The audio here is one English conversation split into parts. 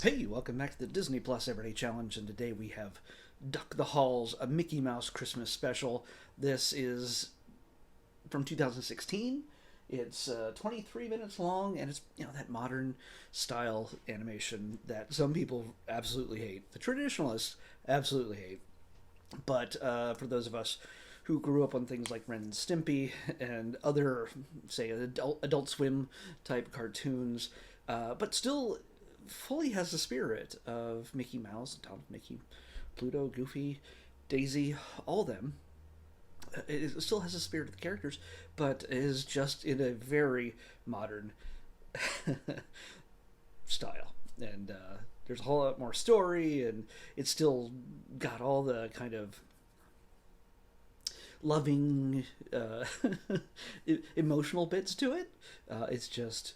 Hey, welcome back to the Disney Plus Everyday Challenge, and today we have Duck the Halls, a Mickey Mouse Christmas special. This is from 2016. It's 23 minutes long, and it's that modern style animation that some people absolutely hate. The traditionalists absolutely hate, but for those of us who grew up on things like Ren and Stimpy and other, say, Adult Swim type cartoons, but still fully has the spirit of Mickey Mouse, Donald, Mickey, Pluto, Goofy, Daisy, all of them. It still has the spirit of the characters, but is just in a very modern style. And there's a whole lot more story, and it's still got all the kind of loving, emotional bits to it. It's just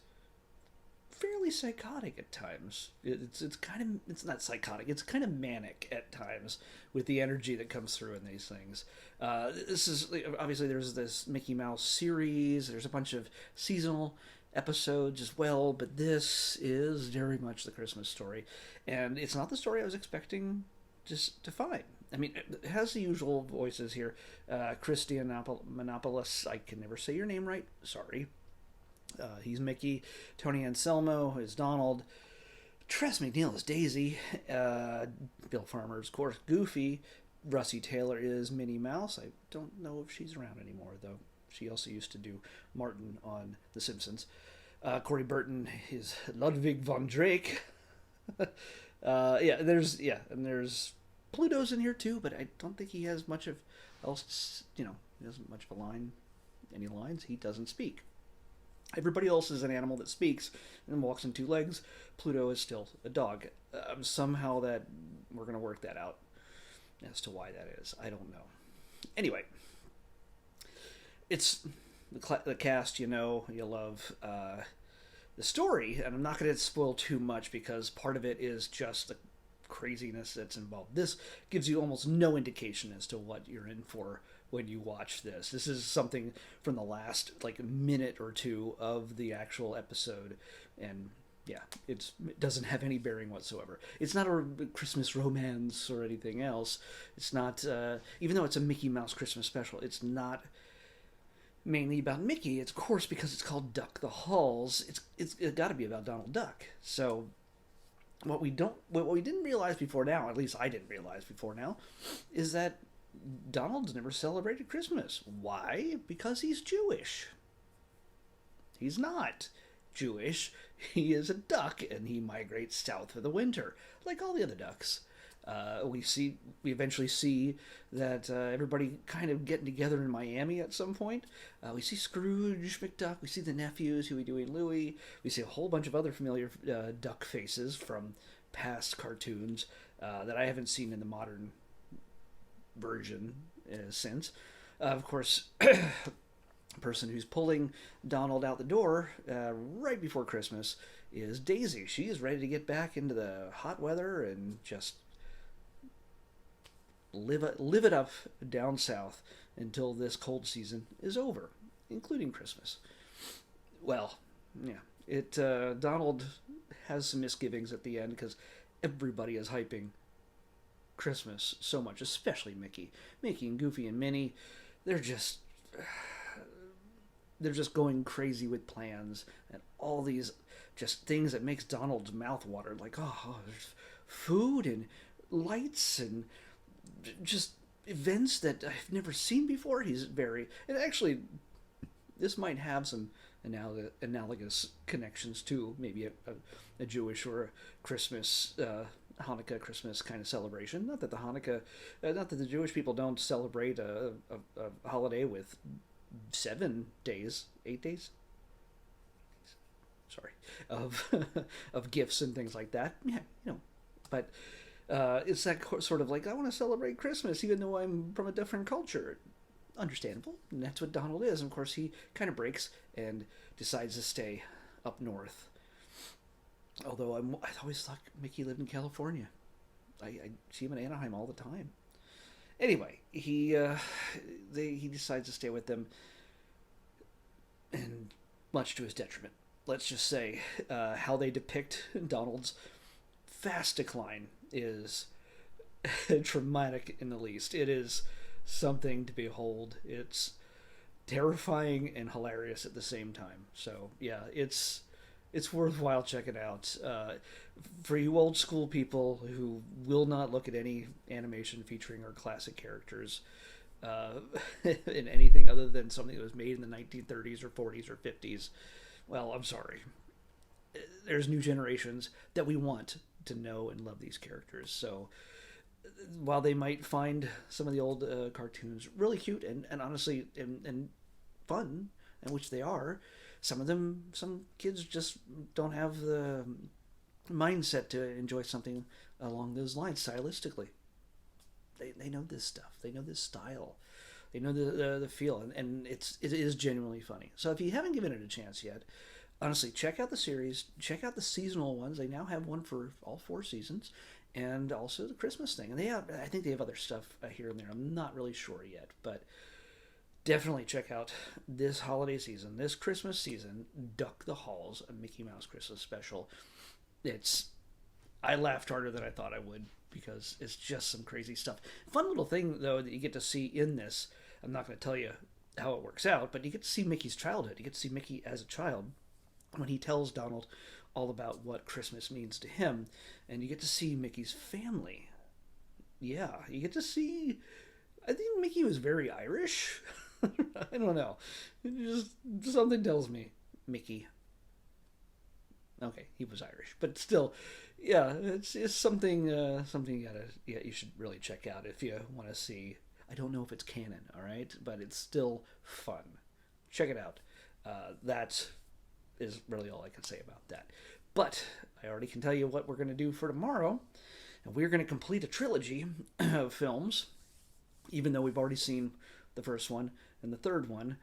fairly psychotic at times. It's not psychotic. It's kind of manic at times with the energy that comes through in these things. This is obviously there's this Mickey Mouse series. There's a bunch of seasonal episodes as well, but this is very much the Christmas story, and it's not the story I was expecting just to find. I mean, it has the usual voices here. Christian Monopolis, I can never say your name right. Sorry. He's Mickey. Tony Anselmo is Donald. Tress McNeil is Daisy. Bill Farmer is, of course, Goofy. Russie Taylor is Minnie Mouse. I don't know if she's around anymore, though. She also used to do Martin on The Simpsons. Corey Burton is Ludwig von Drake. And there's Pluto's in here too, but I don't think he has much of else. He doesn't much of a line. Any lines? He doesn't speak. Everybody else is an animal that speaks and walks on two legs. Pluto is still a dog. Somehow that we're going to work that out as to why that is. I don't know. Anyway, it's the cast. You love the story, and I'm not going to spoil too much because part of it is just the craziness that's involved. This gives you almost no indication as to what you're in for when you watch this. This is something from the last minute or two of the actual episode, and yeah, it doesn't have any bearing whatsoever. It's not a Christmas romance or anything else. It's not, even though it's a Mickey Mouse Christmas special, it's not mainly about Mickey. It's of course because it's called Duck the Halls. It's got to be about Donald Duck. So what we didn't realize before now, at least I didn't realize before now, is that Donald's never celebrated Christmas. Why? Because he's Jewish. He's not Jewish. He is a duck, and he migrates south for the winter, like all the other ducks. We eventually see that everybody kind of getting together in Miami at some point. We see Scrooge McDuck. We see the nephews, Huey, Dewey, and Louie. We see a whole bunch of other familiar duck faces from past cartoons that I haven't seen in the modern version since. Of course, the person who's pulling Donald out the door right before Christmas is Daisy. She is ready to get back into the hot weather and just live it up down south until this cold season is over, including Christmas. Well, yeah, Donald has some misgivings at the end because everybody is hyping Christmas so much, especially Mickey and Goofy and Minnie. They're just going crazy with plans and all these just things that makes Donald's mouth water. Like, there's food and lights and just events that I've never seen before. And actually, this might have some analogous connections to maybe a Jewish or a Christmas, Hanukkah Christmas kind of celebration. Not that the Jewish people don't celebrate a holiday with 8 days, sorry, of of gifts and things like that. Yeah, but it's that sort of like, I want to celebrate Christmas even though I'm from a different culture. Understandable, and that's what Donald is. And of course, he kind of breaks and decides to stay up north. Although I always thought Mickey lived in California. I see him in Anaheim all the time. Anyway, he decides to stay with them, and much to his detriment. Let's just say how they depict Donald's fast decline is traumatic in the least. It is something to behold. It's terrifying and hilarious at the same time. So yeah, it's worthwhile checking out. For you old school people who will not look at any animation featuring our classic characters in anything other than something that was made in the 1930s or 40s or 50s, well, I'm sorry. There's new generations that we want to know and love these characters. So while they might find some of the old cartoons really cute and honestly and fun, and which they are, some kids just don't have the mindset to enjoy something along those lines stylistically. They know this stuff. They know this style. They know the feel, and it is genuinely funny. So if you haven't given it a chance yet, honestly, check out the series. Check out the seasonal ones. They now have one for all 4 seasons, and also the Christmas thing. And I think they have other stuff here and there. I'm not really sure yet, but definitely check out this holiday season, this Christmas season, Duck the Halls, a Mickey Mouse Christmas special. I laughed harder than I thought I would because it's just some crazy stuff. Fun little thing, though, that you get to see in this. I'm not going to tell you how it works out, but you get to see Mickey's childhood. You get to see Mickey as a child when he tells Donald all about what Christmas means to him, and you get to see Mickey's family. Yeah, you get to see... I think Mickey was very Irish. I don't know. Just something tells me Mickey. Okay, he was Irish, but still, yeah, it's something you should really check out if you want to see. I don't know if it's canon, all right, but it's still fun. Check it out. That is really all I can say about that. But I already can tell you what we're going to do for tomorrow, and we're going to complete a trilogy of films. Even though we've already seen the first one and the third one,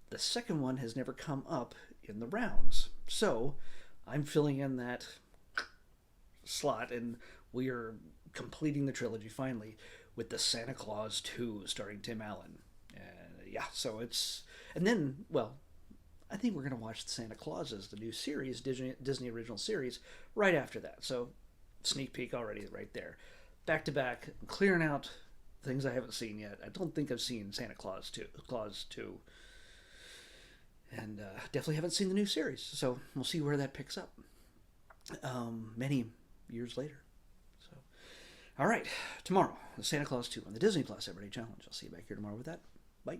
the second one has never come up in the rounds. So I'm filling in that slot, and we are completing the trilogy finally with the Santa Claus 2 starring Tim Allen. Yeah, so it's... And then, well, I think we're going to watch the Santa Clauses, the new series, Disney original series, right after that. So sneak peek already right there. Back to back, clearing out things I haven't seen yet. I don't think I've seen Santa Claus 2. And definitely haven't seen the new series. So we'll see where that picks up many years later. So, all right. Tomorrow, the Santa Claus 2 on the Disney Plus Everyday Challenge. I'll see you back here tomorrow with that. Bye.